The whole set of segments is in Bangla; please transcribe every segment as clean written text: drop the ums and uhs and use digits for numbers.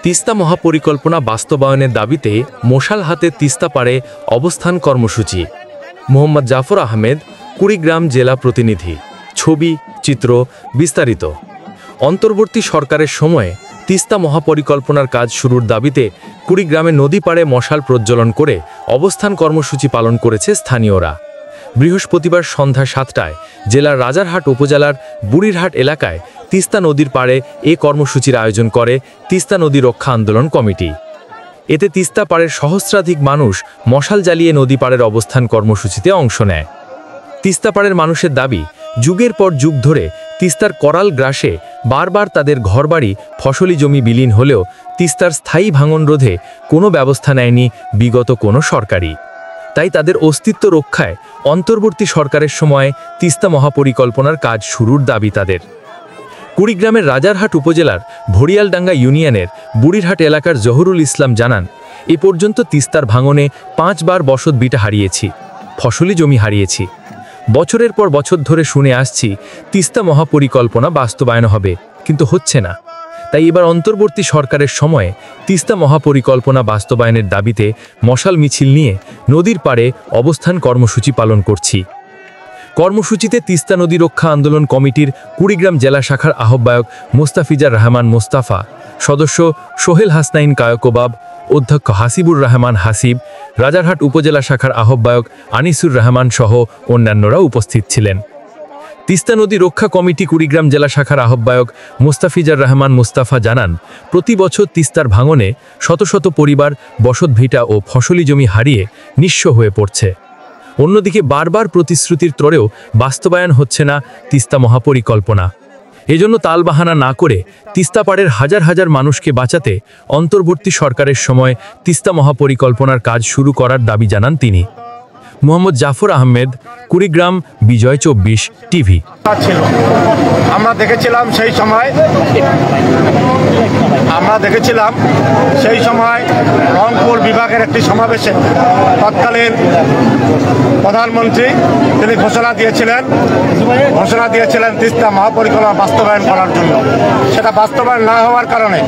তিস্তা মহাপরিকল্পনা বাস্তবায়নের দাবিতে মশাল হাতে তিস্তা পাড়ে অবস্থান কর্মসূচি। মোহাম্মদ জাফর আহমেদ, কুড়িগ্রাম জেলা প্রতিনিধি। ছবি, চিত্র, বিস্তারিত। অন্তর্বর্তী সরকারের সময়ে তিস্তা মহাপরিকল্পনার কাজ শুরুর দাবিতে কুড়িগ্রামে নদী পাড়ে মশাল প্রজ্বলন করে অবস্থান কর্মসূচি পালন করেছে স্থানীয়রা। বৃহস্পতিবার সন্ধ্যা ৭টায় জেলার রাজারহাট উপজেলার বুড়িরহাট এলাকায় তিস্তা নদীর পাড়ে এ কর্মসূচির আয়োজন করে তিস্তা নদী রক্ষা আন্দোলন কমিটি। এতে তিস্তা পাড়ের সহস্রাধিক মানুষ মশাল জ্বালিয়ে নদী পাড়ের অবস্থান কর্মসূচিতে অংশ নেয়। তিস্তা পাড়ের মানুষের দাবি, যুগের পর যুগ ধরে তিস্তার করাল গ্রাসে বারবার তাদের ঘরবাড়ি, ফসলি জমি বিলীন হলেও তিস্তার স্থায়ী ভাঙন রোধে কোনো ব্যবস্থা নেয়নি বিগত কোনো সরকারই। তাই তাদের অস্তিত্ব রক্ষায় অন্তর্বর্তী সরকারের সময়ে তিস্তা মহাপরিকল্পনার কাজ শুরুর দাবি তাদের। কুড়িগ্রামের রাজারহাট উপজেলার ভড়িয়ালডাঙ্গা ইউনিয়নের বুড়িরহাট এলাকার জহুরুল ইসলাম জানান, এ পর্যন্ত তিস্তার ভাঙনে 5 বার বসত ভিটা হারিয়েছি, ফসলি জমি হারিয়েছি। বছরের পর বছর ধরে শুনে আসছি তিস্তা মহাপরিকল্পনা বাস্তবায়ন হবে, কিন্তু হচ্ছে না। তাই এবার অন্তর্বর্তী সরকারের সময়ে তিস্তা মহাপরিকল্পনা বাস্তবায়নের দাবিতে মশাল মিছিল নিয়ে নদীর পাড়ে অবস্থান কর্মসূচি পালন করছি। কর্মসূচিতে তিস্তা নদী রক্ষা আন্দোলন কমিটির কুড়িগ্রাম জেলা শাখার আহ্বায়ক মোস্তাফিজার রহমান মোস্তাফা, সদস্য সোহেল হাসনাইন কায়কোবাব, অধ্যক্ষ হাসিবুর রহমান হাসিব, রাজারহাট উপজেলা শাখার আহ্বায়ক আনিসুর রহমান সহ অন্যান্যরা উপস্থিত ছিলেন। তিস্তা নদী রক্ষা কমিটি কুড়িগ্রাম জেলা শাখার আহ্বায়ক মোস্তাফিজার রহমান মোস্তাফা জানান, প্রতি বছর তিস্তার ভাঙনে শত শত পরিবার বসতভিটা ও ফসলি জমি হারিয়ে নিঃস্ব হয়ে পড়ছে। অন্যদিকে বারবার প্রতিশ্রুতির তরেও বাস্তবায়ন হচ্ছে না তিস্তা মহাপরিকল্পনা। এজন্য তালবাহানা না করে তিস্তা পাড়ের হাজার হাজার মানুষকে বাঁচাতে অন্তর্বর্তী সরকারের সময় তিস্তা মহাপরিকল্পনার কাজ শুরু করার দাবি জানান তিনি। মোহাম্মদ জাফর আহমেদ, কুড়িগ্রাম, বিজয় 24 টিভি। আমরা দেখেছিলাম সেই সময় রংপুর বিভাগের একটি সমাবেশে তৎকালীন প্রধানমন্ত্রী তিনি ঘোষণা দিয়েছিলেন তিস্তা মহাপরিকল্পনা বাস্তবায়ন করার জন্য। সেটা বাস্তবায়ন না হওয়ার কারণে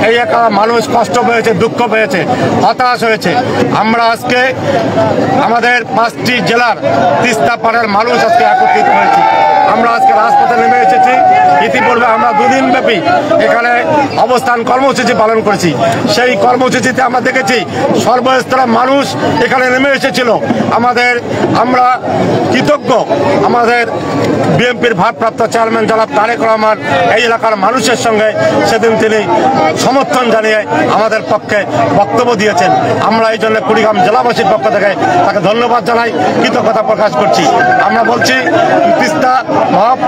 এই এলাকার মানুষ কষ্ট পেয়েছে, দুঃখ পেয়েছে, হতাশ হয়েছে। আমরা আজকে আমাদের 5টি জেলার তিস্তা পাড়ের মানুষ আজকে একত্রিত হয়েছি। আমরা আজকে রাজপথে নেমে এসেছি। ইতিপূর্বে আমরা 2 দিন ব্যাপী এখানে অবস্থান কর্মসূচি পালন করেছি। সেই কর্মসূচিতে আমরা দেখেছি সর্বস্তরের মানুষ এখানে নেমে এসেছিল। আমরা কৃতজ্ঞ আমাদের বিএনপির ভারপ্রাপ্ত চেয়ারম্যান জনাব তারেক রহমান এই এলাকার মানুষের সঙ্গে সেদিন তিনি সমর্থন জানিয়ে আমাদের পক্ষে বক্তব্য দিয়েছেন। আমরা এই জন্য কুড়িগ্রাম জেলাবাসীর পক্ষ থেকে তাকে ধন্যবাদ জানাই, কৃতজ্ঞতা প্রকাশ করছি। আমরা বলছি তিস্তা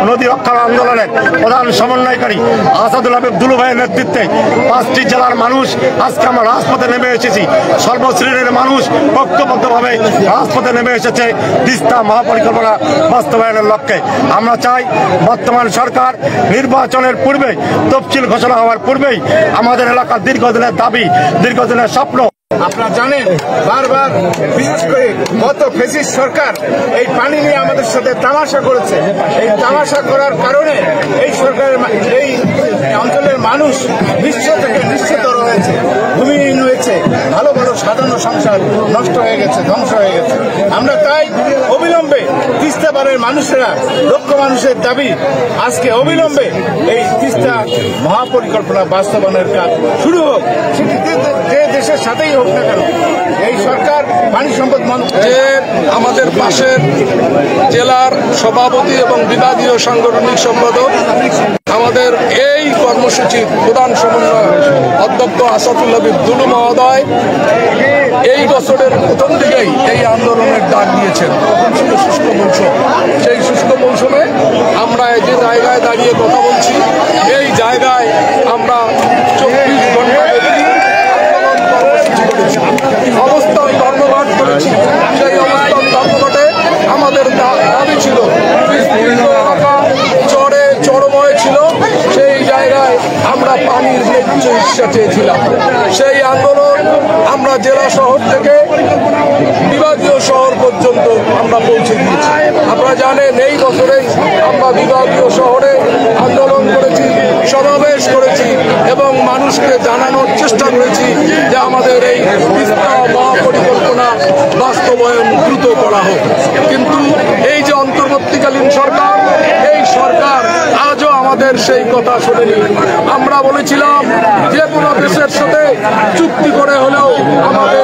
নদী রক্ষা আন্দোলনের প্রধান সমন্বয়কারী আসাদুল হাবিব দুলু ভাইয়ের নেতৃত্বে 5টি জেলার মানুষ আজকে আমরা রাজপথে নেমে এসেছি। সর্বশ্রেণীর মানুষ ঐক্যবদ্ধভাবে রাজপথে নেমে এসেছে তিস্তা মহাপরিকল্পনা বাস্তবায়নের লক্ষ্যে। আমরা চাই বর্তমান সরকার নির্বাচনের পূর্বে, তফসিল ঘোষণা হওয়ার পূর্বেই আমাদের এলাকার দীর্ঘদিনের দাবি, দীর্ঘদিনের স্বপ্ন। আপনারা জানেন বারবার, বিশেষ করে গত ফ্যাসিস্ট সরকার এই পানি নিয়ে আমাদের সাথে তামাশা করেছে। এই তামাশা করার কারণে এই সরকারের এই অঞ্চলের মানুষ নিশ্চিত রয়েছে, ভূমিহীন হয়েছে, ভালো ভালো সাধারণ সংসার নষ্ট হয়ে গেছে, ধ্বংস হয়ে গেছে। আমরা তাই অবিলম্বে তিস্তা পাড়ের মানুষেরা, লক্ষ মানুষের দাবি আজকে অবিলম্বে এই তিস্তা মহাপরিকল্পনা বাস্তবায়নের কাজ শুরু হোক। যে দেশের সাথেই হোক না কেন, এই সরকার পানি সম্পদ মন্ত্রী আমাদের পাশের জেলার সভাপতি এবং বিভাগীয় সাংগঠনিক সম্পাদক, আমাদের এই কর্মসূচির প্রধান সমন্বয় অধ্যক্ষ আসাদুল হাবিব দুলু মহোদয় এই বছরের প্রথম দিকেই এই আন্দোলনের ডাক দিয়েছেন। তখন ছিল শুষ্ক মৌসুম। সেই শুষ্ক মৌসুমে আমরা যে জায়গায় দাঁড়িয়ে কথা বলছি, এই জায়গায় আমরা 24 ঘন্টা আন্দোলন কর্মসূচি করেছি, অবস্থান ধর্মঘট করেছি। সেই অবস্থান ধর্মঘটে আমাদের দাবি ছিল, চরময় ছিল, সেই জায়গায় আমরা পানির ন্যায্য হিস্সা চেয়েছিলাম। করেছিলাম। সেই আন্দোলন আমরা জেলা শহর থেকে বিভাগীয় শহর পর্যন্ত আমরা পৌঁছে দিয়েছি। আপনারা জানেন এই বছরেই আমরা বিভাগীয় শহরে আন্দোলন করেছি, সমাবেশ করেছি এবং মানুষকে জানানোর চেষ্টা করেছি যে আমাদের এই তিস্তা মহাপরিকল্পনা বাস্তবায়ন দ্রুত করা হোক। কিন্তু এই যে অন্তর্বর্তীকালীন সরকার, এই সরকার আজও আমাদের সেই কথা শোনেনি। আমরা বলেছিলাম যে কোনো দেশের সাথে চুক্তি করে হলেও আমাদের